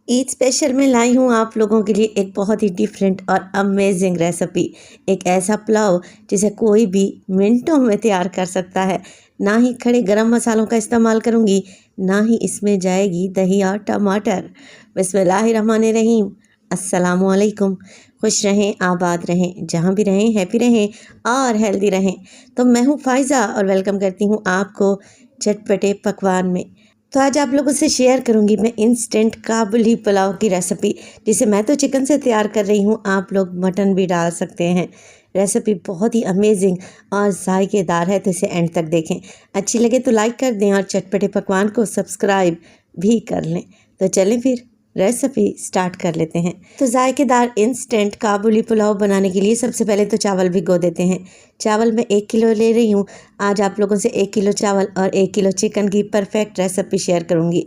Eid special में लाई हूँ आप लोगों के लिए एक बहुत ही डिफरेंट और अमेजिंग रेसिपी। एक ऐसा पुलाव जिसे कोई भी मिनटों में तैयार कर सकता है। ना ही खड़े गरम मसालों का इस्तेमाल करूँगी, ना ही इसमें जाएगी दही और टमाटर। बिस्मिल्लाहिर्रहमानिर्रहीम। अस्सलामुअलैकुम। खुश रहें, आबाद रहें, जहाँ भी रहें हैप्पी रहें और हेल्दी रहें। तो मैं हूँ फ़ायज़ा और वेलकम करती हूँ आपको चटपटे पकवान में। तो आज आप लोगों से शेयर करूंगी मैं इंस्टेंट काबुली पुलाव की रेसिपी, जिसे मैं तो चिकन से तैयार कर रही हूँ, आप लोग मटन भी डाल सकते हैं। रेसिपी बहुत ही अमेजिंग और जायकेदार है, तो इसे एंड तक देखें। अच्छी लगे तो लाइक कर दें और चटपटे पकवान को सब्सक्राइब भी कर लें। तो चलें फिर रेसिपी स्टार्ट कर लेते हैं। तो जायकेदार इंस्टेंट काबुली पुलाव बनाने के लिए सबसे पहले तो चावल भिगो देते हैं। चावल मैं 1 किलो ले रही हूँ। आज आप लोगों से 1 किलो चावल और 1 किलो चिकन की परफेक्ट रेसिपी शेयर करूँगी।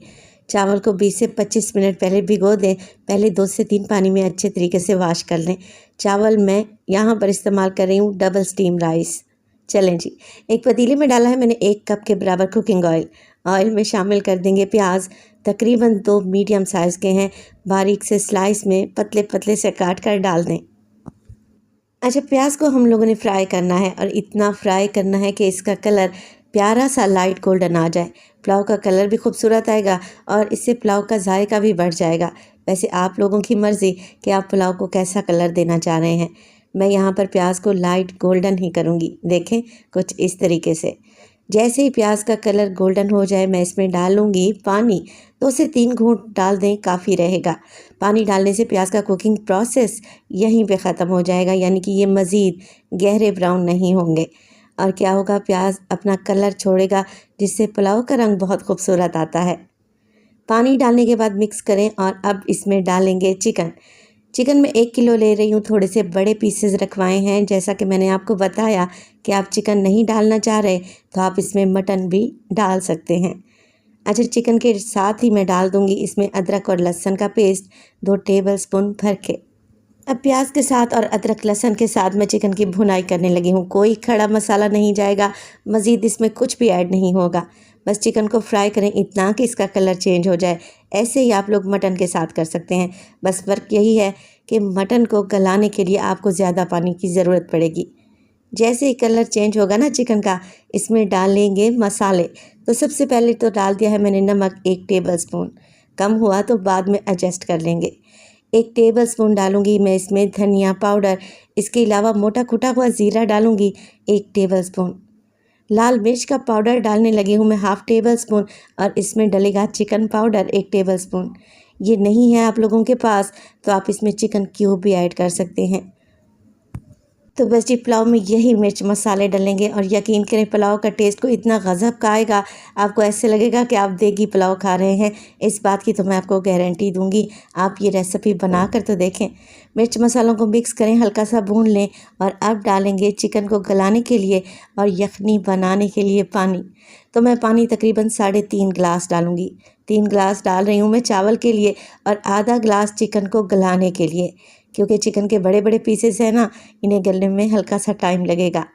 चावल को 20 से 25 मिनट पहले भिगो दें। पहले 2 से 3 पानी में अच्छे तरीके से वॉश कर लें। चावल मैं यहाँ पर इस्तेमाल कर रही हूँ डबल स्टीम राइस। चलें जी, एक पतीले में डाला है मैंने 1 कप के बराबर कुकिंग ऑयल। ऑयल में शामिल कर देंगे प्याज। तकरीबन 2 मीडियम साइज़ के हैं, बारीक से स्लाइस में पतले पतले से काट कर डाल दें। अच्छा, प्याज को हम लोगों ने फ्राई करना है और इतना फ्राई करना है कि इसका कलर प्यारा सा लाइट गोल्डन आ जाए। पुलाव का कलर भी खूबसूरत आएगा और इससे पुलाव का जायका भी बढ़ जाएगा। वैसे आप लोगों की मर्ज़ी कि आप पुलाव को कैसा कलर देना चाह रहे हैं। मैं यहाँ पर प्याज को लाइट गोल्डन ही करूँगी। देखें, कुछ इस तरीके से। जैसे ही प्याज का कलर गोल्डन हो जाए, मैं इसमें डालूँगी पानी। 2 से 3 घूंट डाल दें, काफ़ी रहेगा। पानी डालने से प्याज का कुकिंग प्रोसेस यहीं पे ख़त्म हो जाएगा, यानी कि ये मज़ीद गहरे ब्राउन नहीं होंगे। और क्या होगा, प्याज अपना कलर छोड़ेगा, जिससे पुलाव का रंग बहुत खूबसूरत आता है। पानी डालने के बाद मिक्स करें और अब इसमें डालेंगे चिकन। चिकन में 1 किलो ले रही हूँ, थोड़े से बड़े पीसेस रखवाए हैं। जैसा कि मैंने आपको बताया कि आप चिकन नहीं डालना चाह रहे तो आप इसमें मटन भी डाल सकते हैं। अच्छा, चिकन के साथ ही मैं डाल दूँगी इसमें अदरक और लहसुन का पेस्ट 2 टेबलस्पून भर के। अब प्याज के साथ और अदरक लहसुन के साथ मैं चिकन की भुनाई करने लगी हूँ। कोई खड़ा मसाला नहीं जाएगा, मज़ीद इसमें कुछ भी ऐड नहीं होगा। बस चिकन को फ्राई करें इतना कि इसका कलर चेंज हो जाए। ऐसे ही आप लोग मटन के साथ कर सकते हैं। बस फ़र्क यही है कि मटन को गलाने के लिए आपको ज़्यादा पानी की ज़रूरत पड़ेगी। जैसे ही कलर चेंज होगा ना चिकन का, इसमें डालेंगे मसाले। तो सबसे पहले तो डाल दिया है मैंने नमक 1 टेबलस्पून। कम हुआ तो बाद में एडजस्ट कर लेंगे। 1 टेबलस्पून डालूंगी मैं इसमें धनिया पाउडर। इसके अलावा मोटा कुटा हुआ ज़ीरा डालूंगी 1 टेबलस्पून। लाल मिर्च का पाउडर डालने लगी हूँ मैं हाफ़ टेबलस्पून, और इसमें डलेगा चिकन पाउडर 1 टेबलस्पून। ये नहीं है आप लोगों के पास तो आप इसमें चिकन क्यूब भी ऐड कर सकते हैं। तो बस जी, पुलाव में यही मिर्च मसाले डलेंगे और यकीन करें पुलाव का टेस्ट को इतना गज़ब का आएगा, आपको ऐसे लगेगा कि आप देगी पुलाव खा रहे हैं। इस बात की तो मैं आपको गारंटी दूंगी। आप ये रेसिपी बना कर तो देखें। मिर्च मसालों को मिक्स करें, हल्का सा भून लें और अब डालेंगे चिकन को गलाने के लिए और यखनी बनाने के लिए पानी। तो मैं पानी तकरीबन 3.5 गिलास डालूँगी। 3 गिलास डाल रही हूँ मैं चावल के लिए और आधा गिलास चिकन को गलाने के लिए, क्योंकि चिकन के बड़े बड़े पीसेस हैं ना, इन्हें गलने में हल्का सा टाइम लगेगा।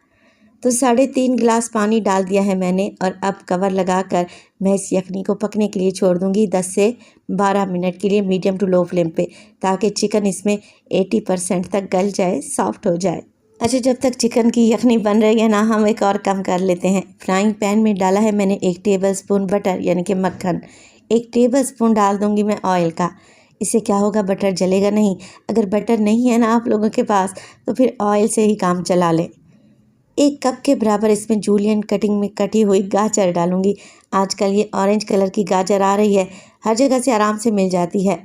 तो 3.5 गिलास पानी डाल दिया है मैंने और अब कवर लगाकर मैं इस यखनी को पकने के लिए छोड़ दूंगी 10 से 12 मिनट के लिए मीडियम टू लो फ्लेम पे, ताकि चिकन इसमें 80% तक गल जाए, सॉफ्ट हो जाए। अच्छा, जब तक चिकन की यखनी बन रही है ना, हम एक और काम कर लेते हैं। फ्राइंग पैन में डाला है मैंने 1 टेबलस्पून बटर यानी कि मक्खन। 1 टेबलस्पून डाल दूंगी मैं ऑयल का। इससे क्या होगा, बटर जलेगा नहीं। अगर बटर नहीं है ना आप लोगों के पास तो फिर ऑयल से ही काम चला लें। 1 कप के बराबर इसमें जूलियन कटिंग में कटी हुई गाजर डालूंगी। आजकल ये ऑरेंज कलर की गाजर आ रही है, हर जगह से आराम से मिल जाती है।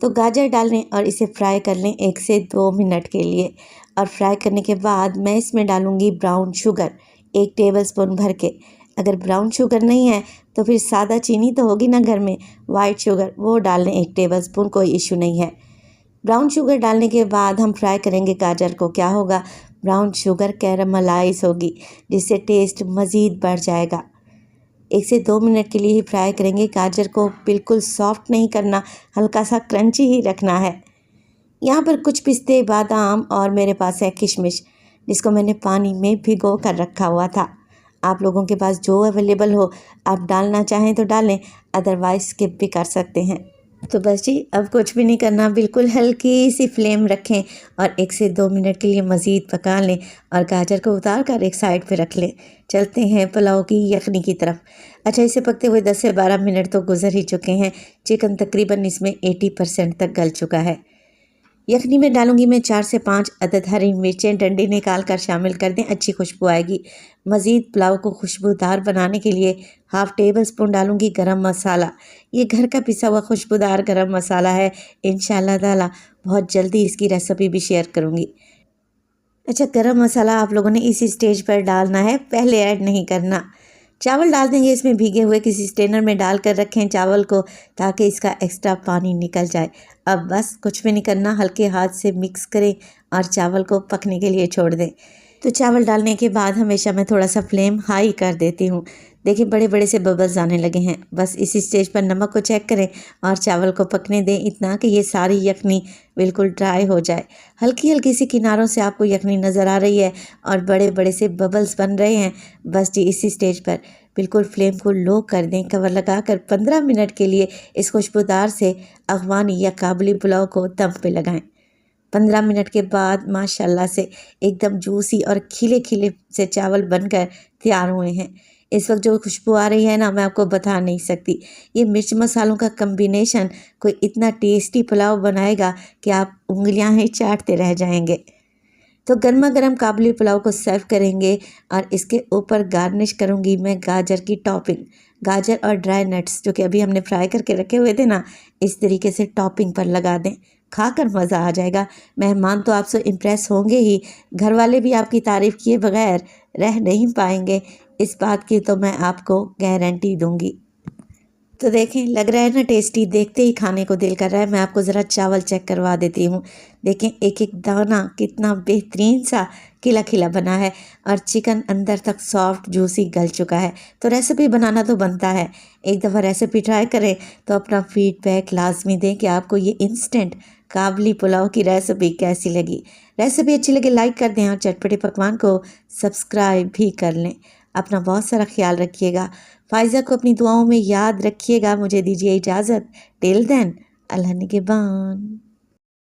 तो गाजर डाल लें और इसे फ्राई कर लें 1 से 2 मिनट के लिए। और फ्राई करने के बाद मैं इसमें डालूंगी ब्राउन शुगर 1 टेबलस्पून भर के। अगर ब्राउन शुगर नहीं है तो फिर सादा चीनी तो होगी ना घर में, वाइट शुगर, वो डाल लें 1 टेबलस्पून, कोई इशू नहीं है। ब्राउन शुगर डालने के बाद हम फ्राई करेंगे गाजर को। क्या होगा, ब्राउन शुगर कैरामलाइज होगी, जिससे टेस्ट मज़ीद बढ़ जाएगा। 1 से 2 मिनट के लिए ही फ्राई करेंगे। गाजर को बिल्कुल सॉफ्ट नहीं करना, हल्का सा क्रंची ही रखना है। यहाँ पर कुछ पिस्ते, बादाम और मेरे पास है किशमिश, जिसको मैंने पानी में भिगो कर रखा हुआ था। आप लोगों के पास जो अवेलेबल हो, आप डालना चाहें तो डालें, अदरवाइज़ स्किप भी कर सकते हैं। तो बस जी अब कुछ भी नहीं करना, बिल्कुल हल्की सी फ्लेम रखें और 1 से 2 मिनट के लिए मज़ीद पका लें और गाजर को उतार कर एक साइड पे रख लें। चलते हैं पुलाव की यखनी की तरफ। अच्छा, इसे पकते हुए 10 से 12 मिनट तो गुजर ही चुके हैं। चिकन तकरीबन इसमें 80% तक गल चुका है। यखनी में डालूंगी मैं 4 से 5 अदद हरी मिर्चें, डंडी निकाल कर शामिल कर दें, अच्छी खुशबू आएगी। मज़ीद पुलाव को खुशबूदार बनाने के लिए हाफ़ टेबल स्पून डालूंगी गरम मसाला। ये घर का पिसा हुआ खुशबूदार गरम मसाला है। इंशाअल्लाह ताला बहुत जल्दी इसकी रेसिपी भी शेयर करूंगी। अच्छा, गरम मसाला आप लोगों ने इसी स्टेज पर डालना है, पहले ऐड नहीं करना। चावल डाल देंगे इसमें, भीगे हुए किसी स्ट्रेनर में डाल कर रखें चावल को, ताकि इसका एक्स्ट्रा पानी निकल जाए। अब बस कुछ भी नहीं करना, हल्के हाथ से मिक्स करें और चावल को पकने के लिए छोड़ दें। तो चावल डालने के बाद हमेशा मैं थोड़ा सा फ्लेम हाई कर देती हूँ। देखिए बड़े बड़े से बबल्स आने लगे हैं। बस इसी स्टेज पर नमक को चेक करें और चावल को पकने दें इतना कि ये सारी यखनी बिल्कुल ड्राई हो जाए। हल्की हल्की सी किनारों से आपको यखनी नज़र आ रही है और बड़े बड़े से बबल्स बन रहे हैं। बस जी इसी स्टेज पर बिल्कुल फ्लेम को लो कर दें, कवर लगाकर 15 मिनट के लिए इस खुशबूदार से अफ़गानी या काबुली पुलाव को दम पे लगाएं। 15 मिनट के बाद माशाल्लाह से एकदम जूसी और खिले खिले से चावल बनकर तैयार हुए हैं। इस वक्त जो खुशबू आ रही है ना, मैं आपको बता नहीं सकती। ये मिर्च मसालों का कम्बिनेशन कोई इतना टेस्टी पुलाव बनाएगा कि आप उंगलियां ही चाटते रह जाएंगे। तो गर्मा गर्म काबुली पुलाव को सर्व करेंगे और इसके ऊपर गार्निश करूँगी मैं गाजर की टॉपिंग। गाजर और ड्राई नट्स जो कि अभी हमने फ्राई करके रखे हुए थे ना, इस तरीके से टॉपिंग पर लगा दें, खाकर मज़ा आ जाएगा। मेहमान तो आपसे इम्प्रेस होंगे ही, घर वाले भी आपकी तारीफ़ किए बगैर रह नहीं पाएंगे, इस बात की तो मैं आपको गारंटी दूंगी। तो देखें लग रहा है ना टेस्टी, देखते ही खाने को दिल कर रहा है। मैं आपको ज़रा चावल चेक करवा देती हूँ। देखें एक एक दाना कितना बेहतरीन सा खिला खिला बना है और चिकन अंदर तक सॉफ्ट जूसी गल चुका है। तो रेसिपी बनाना तो बनता है, एक दफ़ा रेसिपी ट्राई करें तो अपना फीडबैक लाजमी दें कि आपको ये इंस्टेंट काबुली पुलाव की रेसिपी कैसी लगी। रेसिपी अच्छी लगे लाइक कर दें और चटपटे पकवान को सब्सक्राइब भी कर लें। अपना बहुत सारा ख्याल रखिएगा। फ़ाइज़ा को अपनी दुआओं में याद रखिएगा। मुझे दीजिए इजाज़त। टिल देन, अल्लाह निगहबान।